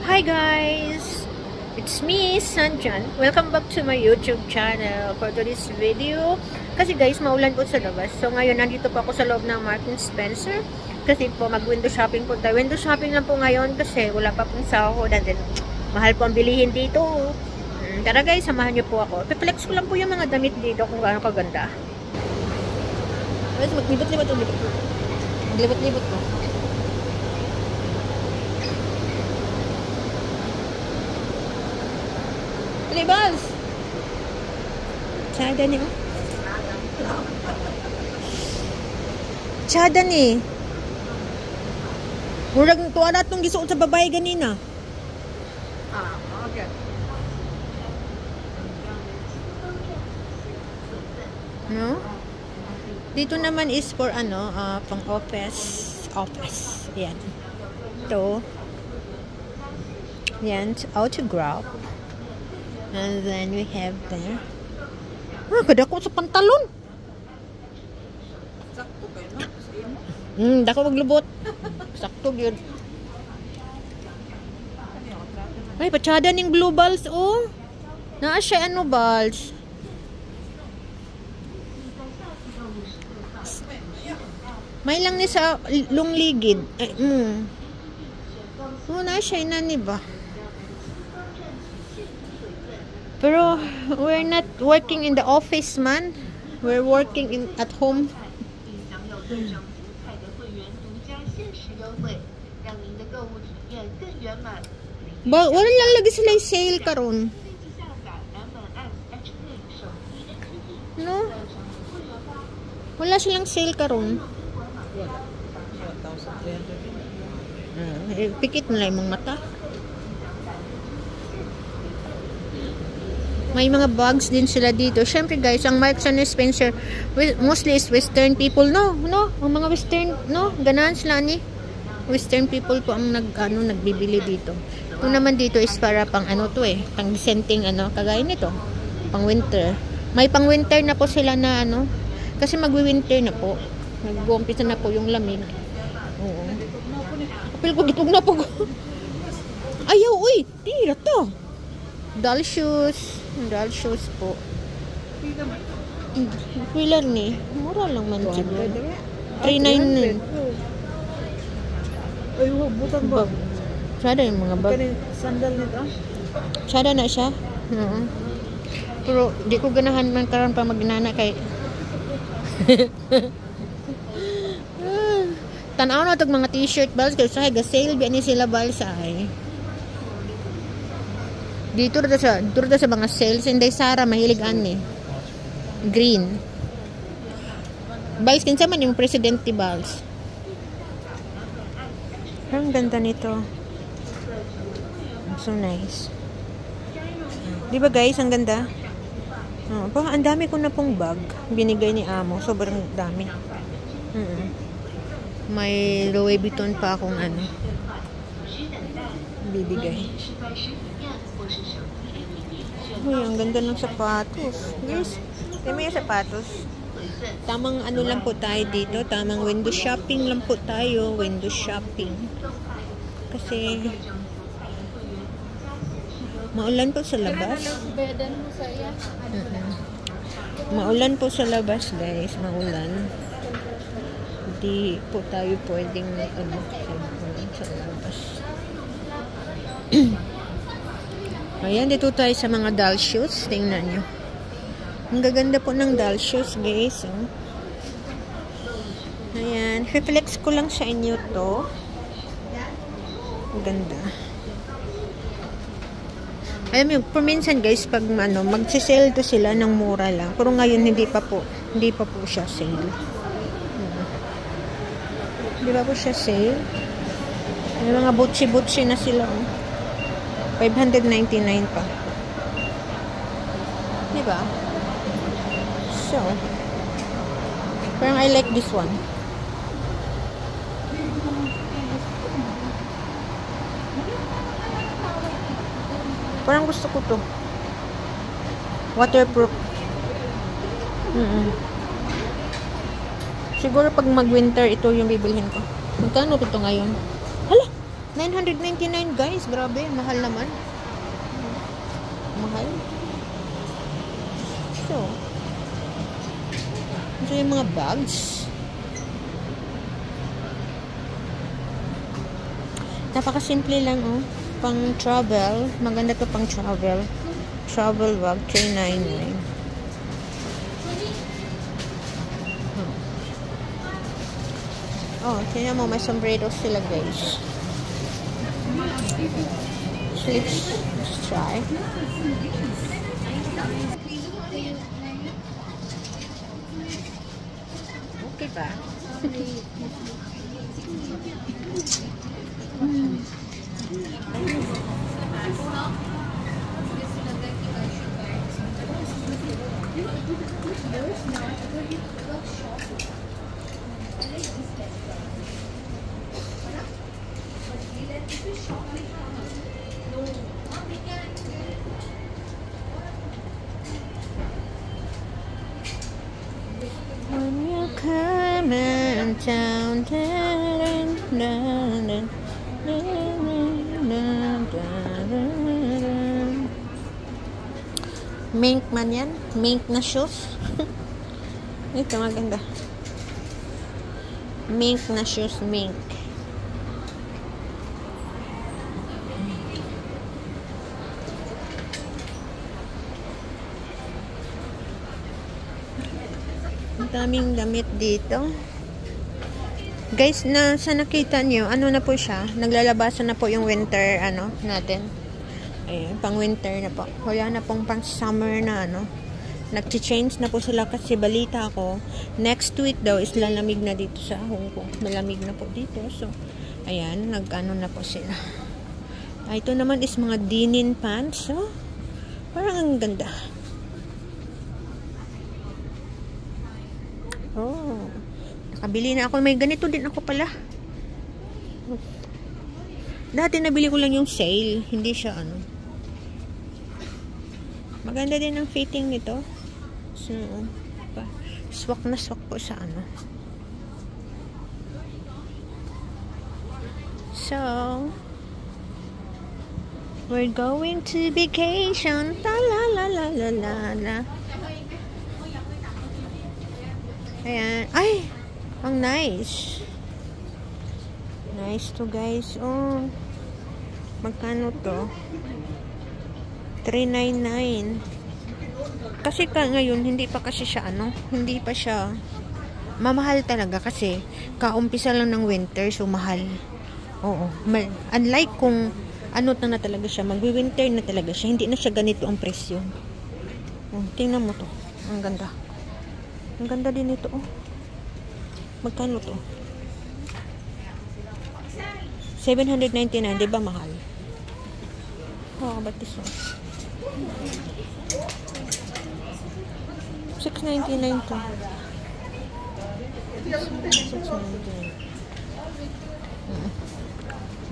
Hi guys! It's me, Sanjan. Welcome back to my YouTube channel. For today's video, kasi guys, maulan po sa labas. So ngayon, nandito po ako sa loob ng Marks & Spencer. Kasi po, mag-window shopping po tayo. Window shopping lang po ngayon kasi wala pa pong sahod. And then, mahal po ang bilihin dito. Tara guys, samahan niyo po ako. Piplex ko lang po yung mga damit dito kung gaano kaganda. Guys, maglibot-libot po. Maglibot-libot po. Libas! Tsada ni, oh. Tsada ni. Murag tuwa na itong gisuot sa babae ganina. Okay. No? Dito naman is for ano, pang office. Yan. Ito. Yan, autograph. And then we have there. Kadako sa pantalon. Sakto kayo na. Dako maglubot. Sakto yun. Ay, patsada ning blue balls, oh. Naa siya ano balls. May lang ni sa lungligid. Oh, naa siya inani ba? Pero we're not working in the office, man. We're working at home. Wala lang lagi sila sale karon. No? Wala silang sale karon. Pikit nila yung mata. May mga bags din sila dito. Syempre guys, ang Marks & Spencer mostly is western people. No, ang mga western, no, ganahan sila ni. Western people po ang nagbibili dito. Kung naman dito is para pang ano to pang dissenting kagaya nito. Pang winter. May pang winter na po sila na kasi magwi-winter na po. Nag-uumpisa na po yung lamig. Oo. Apil ko gitog na po. Ayaw, uy, tira to. Doll shoes po. Wala ni. Mura lang man siya. 399. Ay, butan ba? Tsada yung mga bag. Sandal nito? Tsada na siya. Pero di ko ganahan man karon pa magnana kay tanaw na itong mga t-shirt balls kasi sa sale biya ni sila balls ay. Dito sa mga sales, hindi Sara mahilig ani. Green. Balls kinsa man yung presidente balls. Ang ganda nito. So nice. Di ba guys, ang ganda? Ang dami ko na pong bag binigay ni Amo, sobrang dami. May Louis Vuitton pa akong bibigay. Uy, ang ganda ng sapatos. Guys, may sapatos. Tamang lang po tayo dito. Tamang window shopping lang po tayo. Window shopping. Kasi maulan po sa labas. Maulan po sa labas, guys. Maulan. Hindi po tayo pwedeng sa labas. Ayan, dito tayo sa mga doll shoes. Tingnan nyo. Ang gaganda po ng doll shoes, guys. Ayan. Flex ko lang sa inyo to. Ang ganda. Alam mo, perminsan guys, pag magsisale to sila ng mura lang. Pero ngayon, hindi pa po siya sale. Hindi pa po siya sale. May mga butsi-butsi na sila. 599 pa. Diba? So, parang I like this one. Parang gusto ko to. Waterproof. Siguro pag mag-winter, ito yung bibilhin ko. Magkano ito ngayon? Hala! $999 guys. Grabe, mahal naman. Mahal. So yung mga bags. Napakasimple lang, oh. Pang travel. Maganda to pang travel. Travel bag, $399. Oh, tingnan mo, may sombrero sila, guys. So, let's try. Okay ba? When you come in town, mink man yan, mink na shoes. Ito maganda, mink na shoes, mink. Daming damit dito. Guys, sa nakita nyo, ano na po siya? Naglalabasan na po yung winter, natin. Ayan, pang winter na po. Wala na pong pang summer na, Nag-change na po sila kasi balita ko, next week daw is lalamig na dito sa Hong Kong. Malamig na po dito. So, ayan, nag-ano na po sila. Ito naman is mga denim pants. So, parang ang ganda. Oh, nakabili na ako. May ganito din ako pala. Dati nabili ko lang yung sale. Hindi siya maganda din ang fitting nito. So, swak na swak po sa So, we're going to vacation. La la la la la la la. Ayan. Ay! Ang nice. Nice to, guys. Oh. Magkano to? $399. Kasi ngayon, hindi pa kasi siya, hindi pa siya mamahal talaga kasi kaumpisa lang ng winter, so mahal. Oo. Unlike kung na talaga siya, magwi-winter na talaga siya, hindi na siya ganito ang presyo. Oh, tingnan mo to. Ang ganda. Ang ganda din ito, oh. Magkano to? $799, diba mahal? Oh, ba't this one? $699 to.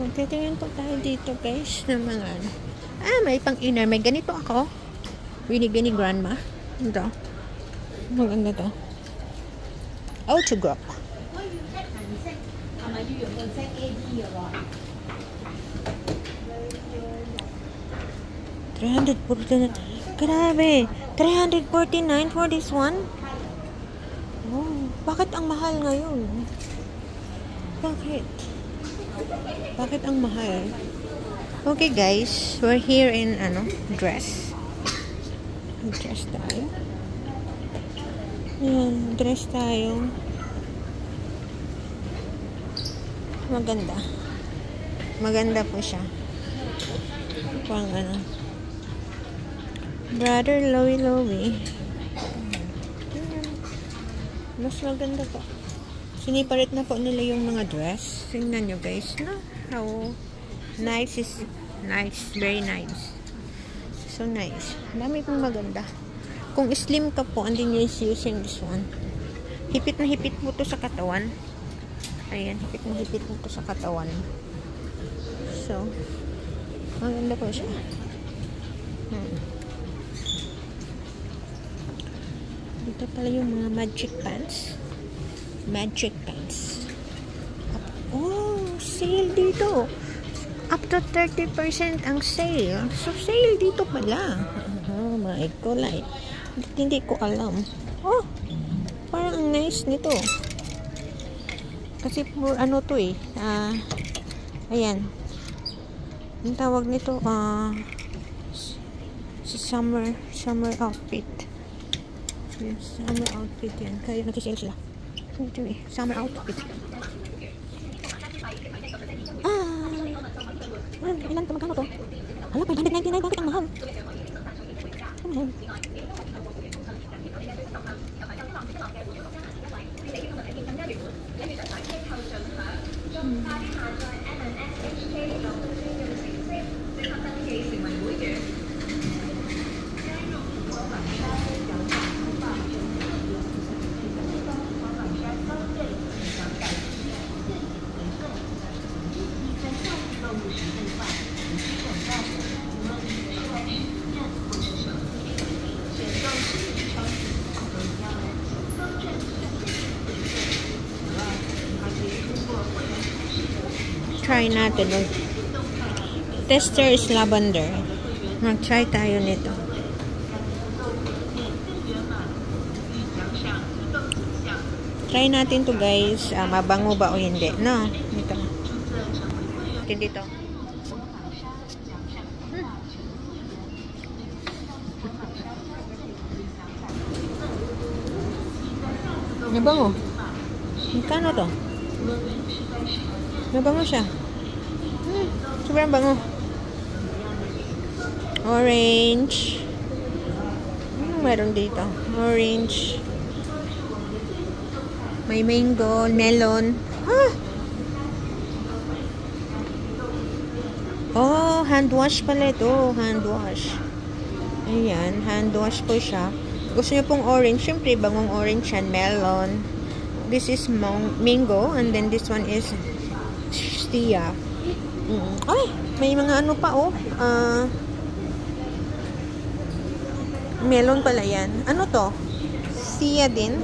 Magtitingin po tayo dito, guys, ng mga may pang-inner. May ganito ako. Binigay ni grandma. Ito. Maganda to. Autograph. $349. Grabe. $349 for this one? Oh, bakit ang mahal ngayon? Bakit? Bakit ang mahal? Okay, guys. We're here in, dress. Dress tayo. Ayan, dress tayo. Maganda. Maganda po siya. Pang Brother Lowy. Mas maganda po. Siniparit na po nila yung mga dress. Tingnan nyo, guys. How nice is nice. Very nice. So nice. Dami pong maganda. Kung slim ka po, and then you're using this one. Hipit na hipit mo to sa katawan. Ayan, hipit na hipit mo to sa katawan. So, maganda po siya. Dito pala yung mga magic pants. Magic pants. Oh, sale dito. Up to 30% ang sale. So, sale dito pala. Oh my kulay. Hindi ko alam. Oh, parang ang nice nito. Kasi for ano to eh. Ayan. Ang tawag nito, summer outfit. Yes, summer outfit yan. Kaya nag-sale sila. Ito eh, summer outfit. Ilan ito? Magkano to? Hala, 599. Bakit ang mahal? Ang mahal. Try natin. Tester is lavender. Mag-try tayo nito. Try natin to guys. Mabango ba o hindi? No? Dito. Dito. Mabango. Magkano to? Mabango siya. Sobrang bango. Orange. Meron dito? Orange. May mango, melon. Oh, hand wash pala ito. Hand wash. Ayan, hand wash po siya. Gusto niyo pong orange. Siyempre, bangong orange yan. Melon. This is mango. And then this one is Stia. Ay, may mga ano pa oh. Melon pala yan. Ano to? Stia din.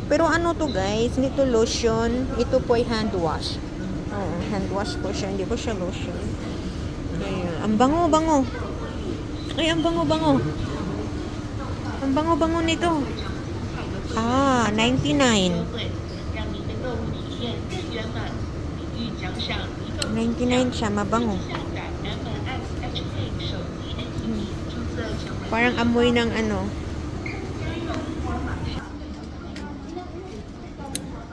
Pero ano to guys? Hindi to lotion. Ito po ay hand wash. Oh, hand wash po siya. Hindi po siya lotion. Ayan. Ang bango-bango. Ay, ang bango-bango. Ang bango-bango nito. 99. 99 siya, mabango. Parang amoy ng ano.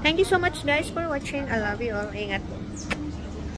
Thank you so much guys for watching. I love you all. Ingat po.